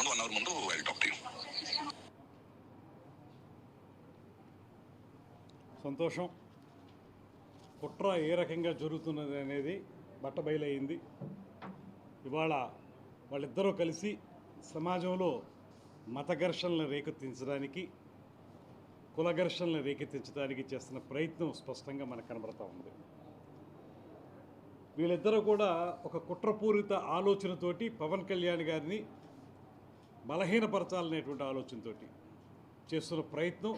1 hour ముందు I talk to you. సంతోషం. కుట్ర ఏ రకంగా జరుగుతున్నది అనేది బట్టబయలైంది. ఇవాళ వాళ్ళిద్దరూ కలిసి సమాజంలో మత ఘర్షణలను రేకెత్తించడానికి, కుల ఘర్షణలను రేకెత్తించడానికి చేస్తున్న ప్రయత్నం స్పష్టంగా మనకు కనబడతా ఉంది. వీళ్ళిద్దరూ కూడా ఒక కుట్రపూరిత ఆలోచనతోటి పవన్ కళ్యాణ్ గారిని బలహీనపరచాలనేటువంటి ఆలోచనతోటి చేస్తున్న ప్రయత్నం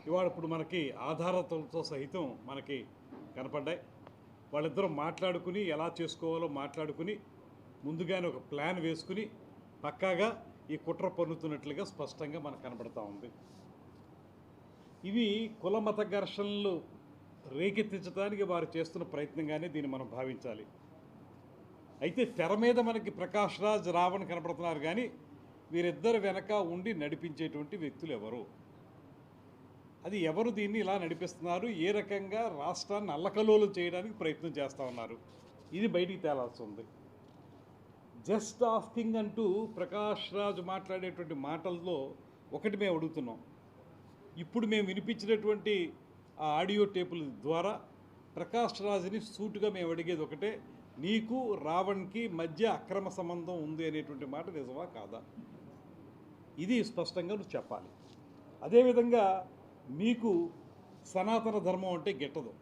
ఇవాళ ఇప్పుడు మనకి ఆధారాలతో సహితం మనకి కనపడ్డాయి. వాళ్ళిద్దరూ మాట్లాడుకుని ఎలా చేసుకోవాలో మాట్లాడుకుని ముందుగానే ఒక ప్లాన్ వేసుకుని పక్కాగా ఈ కుట్ర పన్నుతున్నట్లుగా స్పష్టంగా మనకు కనబడతా ఉంది. ఇవి కుల మత ఘర్షణలు రేకెత్తించడానికి వారు చేస్తున్న ప్రయత్నంగానే దీన్ని మనం భావించాలి. అయితే తెర మీద మనకి ప్రకాష్ రాజ్, రావణ్ కనపడుతున్నారు, కానీ వీరిద్దరు వెనక ఉండి నడిపించేటువంటి వ్యక్తులు ఎవరు, అది ఎవరు, దీన్ని ఇలా నడిపిస్తున్నారు, ఏ రకంగా రాష్ట్రాన్ని అల్లకల్లోలం చేయడానికి ప్రయత్నం చేస్తూ ఉన్నారు, ఇది బయటికి తేలాల్సి ఉంది. జస్ట్ ఆస్కింగ్ అంటూ ప్రకాష్ రాజ్ మాట్లాడేటువంటి మాటల్లో ఒకటి మేము అడుగుతున్నాం. ఇప్పుడు మేము వినిపించినటువంటి ఆ ఆడియో టేపుల ద్వారా ప్రకాష్ రాజ్ని సూటుగా మేము అడిగేది ఒకటే, నీకు రావణ్కి మధ్య అక్రమ సంబంధం ఉంది అనేటువంటి మాట నిజమా కాదా, ఇది స్పష్టంగా నువ్వు చెప్పాలి. అదేవిధంగా మీకు సనాతన ధర్మం అంటే గిట్టదు,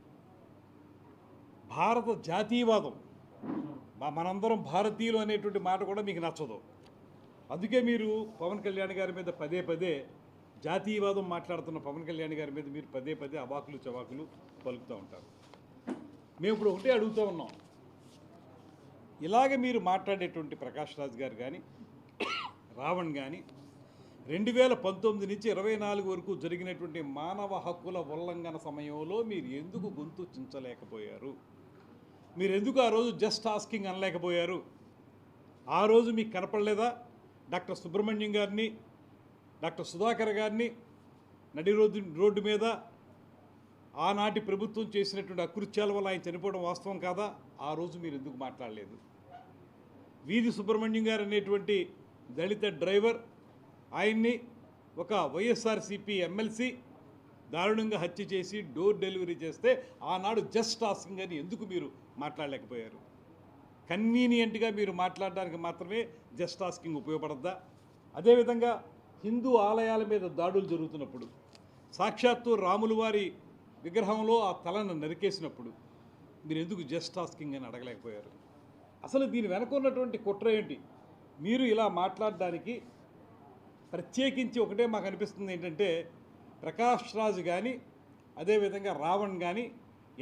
భారత జాతీయవాదం, మనందరం భారతీయులు అనేటువంటి మాట కూడా మీకు నచ్చదు. అందుకే మీరు పవన్ కళ్యాణ్ గారి మీద పదే పదే జాతీయవాదం మాట్లాడుతున్న పవన్ కళ్యాణ్ గారి మీద మీరు పదే పదే అవాకులు చవాకులు పలుకుతూ ఉంటారు. మేము ఇప్పుడు ఒకటే అడుగుతూ ఉన్నాం, ఇలాగ మీరు మాట్లాడేటువంటి ప్రకాష్ రాజ్ గారు కానీ రావణ్ కానీ 2019 నుంచి 24 వరకు జరిగినటువంటి మానవ హక్కుల ఉల్లంఘన సమయంలో మీరు ఎందుకు గొంతు చించలేకపోయారు? మీరు ఎందుకు ఆ రోజు జస్ట్ ఆస్కింగ్ అనలేకపోయారు? ఆ రోజు మీకు కనపడలేదా డాక్టర్ సుబ్రహ్మణ్యం గారిని, డాక్టర్ సుధాకర్ గారిని నడి రోడ్డు మీద ఆనాటి ప్రభుత్వం చేసినటువంటి అకృత్యాల వల్ల ఆయన చనిపోవడం వాస్తవం కాదా? ఆ రోజు మీరు ఎందుకు మాట్లాడలేదు? వీధి సుబ్రహ్మణ్యం గారు అనేటువంటి దళిత డ్రైవర్, ఆయన్ని ఒక వైఎస్ఆర్సీపీ ఎమ్మెల్సీ దారుణంగా హత్య చేసి డోర్ డెలివరీ చేస్తే ఆనాడు జస్ట్ ఆస్కింగ్ అని ఎందుకు మీరు మాట్లాడలేకపోయారు? కన్వీనియంట్గా మీరు మాట్లాడడానికి మాత్రమే జస్ట్ ఆస్కింగ్ ఉపయోగపడద్దా? అదేవిధంగా హిందూ ఆలయాల మీద దాడులు జరుగుతున్నప్పుడు, సాక్షాత్తు రాములు వారి విగ్రహంలో ఆ తలను నరికేసినప్పుడు మీరు ఎందుకు జస్ట్ ఆస్కింగ్ అని అడగలేకపోయారు? అసలు దీని వెనక ఉన్నటువంటి కుట్ర ఏంటి? మీరు ఇలా మాట్లాడడానికి ప్రత్యేకించి ఒకటే మాకు అనిపిస్తుంది ఏంటంటే, ప్రకాష్ రాజ్ కానీ అదేవిధంగా రావణ్ కానీ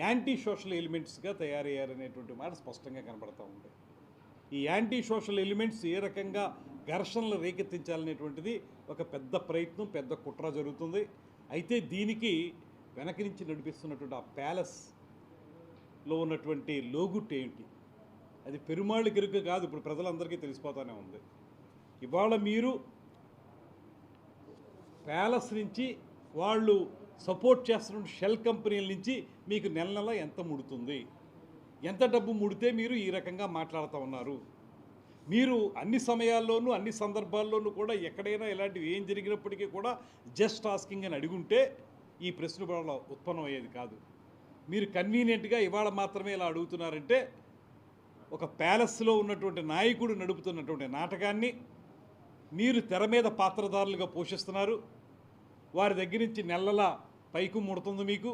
యాంటీ సోషల్ ఎలిమెంట్స్గా తయారయ్యారనేటువంటి మాట స్పష్టంగా కనబడుతూ ఉంది. ఈ యాంటీ సోషల్ ఎలిమెంట్స్ ఏ రకంగా ఘర్షణలు రేకెత్తించాలనేటువంటిది ఒక పెద్ద ప్రయత్నం, పెద్ద కుట్ర జరుగుతుంది. అయితే దీనికి వెనక నుంచి నడిపిస్తున్నటువంటి ఆ ప్యాలెస్లో ఉన్నటువంటి లోగుట్ ఏంటి, అది పెరుమాళ్ళు గిరుక కాదు, ఇప్పుడు ప్రజలందరికీ తెలిసిపోతూనే ఉంది. ఇవాళ మీరు ప్యాలెస్ నుంచి వాళ్ళు సపోర్ట్ చేస్తున్న షెల్ కంపెనీల నుంచి మీకు నెల నెల ఎంత ముడుతుంది, ఎంత డబ్బు ముడితే మీరు ఈ రకంగా మాట్లాడుతూ ఉన్నారు? మీరు అన్ని సమయాల్లోనూ అన్ని సందర్భాల్లోనూ కూడా ఎక్కడైనా ఇలాంటివి ఏం జరిగినప్పటికీ కూడా జస్ట్ ఆస్కింగ్ అని అడుగుంటే ఈ ప్రశ్న వాళ్ళ ఉత్పన్నం అయ్యేది కాదు. మీరు కన్వీనియంట్గా ఇవాళ మాత్రమే ఇలా అడుగుతున్నారంటే ఒక ప్యాలెస్లో ఉన్నటువంటి నాయకుడు నడుపుతున్నటువంటి నాటకాన్ని మీరు తెర మీద పాత్రధారులుగా పోషిస్తున్నారు. వారి దగ్గర నుంచి నెలల పైకు ముడుతుంది మీకు.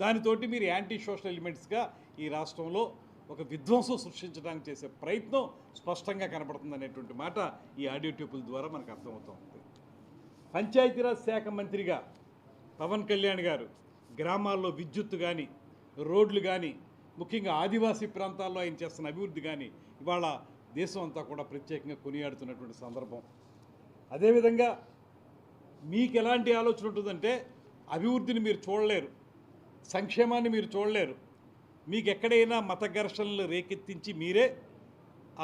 దానితోటి మీరు యాంటీ సోషల్ ఎలిమెంట్స్గా ఈ రాష్ట్రంలో ఒక విధ్వంసం సృష్టించడానికి చేసే ప్రయత్నం స్పష్టంగా కనపడుతుంది అనేటువంటి మాట ఈ ఆడియో టేపుల ద్వారా మనకు అర్థమవుతూ ఉంది. పంచాయతీరాజ్ శాఖ మంత్రిగా పవన్ కళ్యాణ్ గారు గ్రామాల్లో విద్యుత్తు కానీ, రోడ్లు కానీ, ముఖ్యంగా ఆదివాసీ ప్రాంతాల్లో ఆయన చేస్తున్న అభివృద్ధి కానీ ఇవాళ దేశం అంతా కూడా ప్రత్యేకంగా కొనియాడుతున్నటువంటి సందర్భం. అదేవిధంగా మీకు ఎలాంటి ఆలోచన ఉంటుందంటే, అభివృద్ధిని మీరు చూడలేరు, సంక్షేమాన్ని మీరు చూడలేరు. మీకు ఎక్కడైనా మత ఘర్షణలు రేకెత్తించి మీరే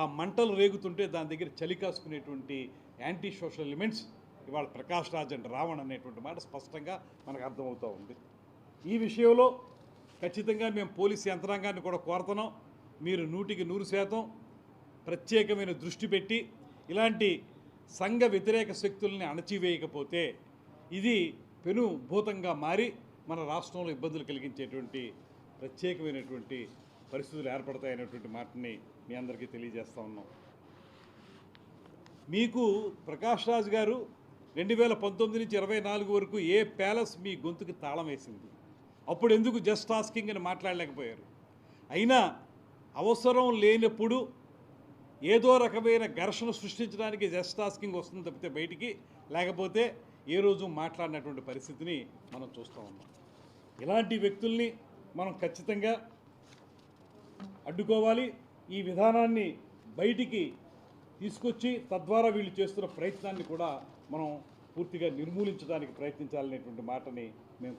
ఆ మంటలు రేగుతుంటే దాని దగ్గర చలి కాసుకునేటువంటి యాంటీ సోషల్ ఎలిమెంట్స్ ఇవాళ ప్రకాష్ రాజ్ అండ్ రావణ్ అనేటువంటి మాట స్పష్టంగా మనకు అర్థమవుతూ ఉంది. ఈ విషయంలో ఖచ్చితంగా మేము పోలీసు యంత్రాంగాన్ని కూడా కోరుతున్నాం, మీరు 100% ప్రత్యేకమైన దృష్టి పెట్టి ఇలాంటి సంఘ వ్యతిరేక శక్తుల్ని అణచివేయకపోతే ఇది పెను భూతంగా మారి మన రాష్ట్రంలో ఇబ్బందులు కలిగించేటువంటి ప్రత్యేకమైనటువంటి పరిస్థితులు ఏర్పడతాయనేటువంటి మాటని మీ అందరికీ తెలియజేస్తా ఉన్నాం. మీకు ప్రకాష్ రాజ్ గారు 2019 నుంచి 24 వరకు ఏ ప్యాలెస్ మీ గొంతుకి తాళం వేసింది? అప్పుడు ఎందుకు జస్ట్ టాస్కింగ్ అని మాట్లాడలేకపోయారు? అయినా అవసరం లేనప్పుడు ఏదో రకమైన ఘర్షణ సృష్టించడానికి జస్ట్ టాస్కింగ్ వస్తుంది తప్పితే బయటికి, లేకపోతే ఏ రోజు మాట్లాడినటువంటి పరిస్థితిని మనం చూస్తూ ఉన్నాం. ఇలాంటి వ్యక్తుల్ని మనం ఖచ్చితంగా అడ్డుకోవాలి. ఈ విధానాన్ని బయటికి తీసుకొచ్చి తద్వారా వీళ్ళు చేస్తున్న ప్రయత్నాన్ని కూడా మనం పూర్తిగా నిర్మూలించడానికి ప్రయత్నించాలనేటువంటి మాటని మేము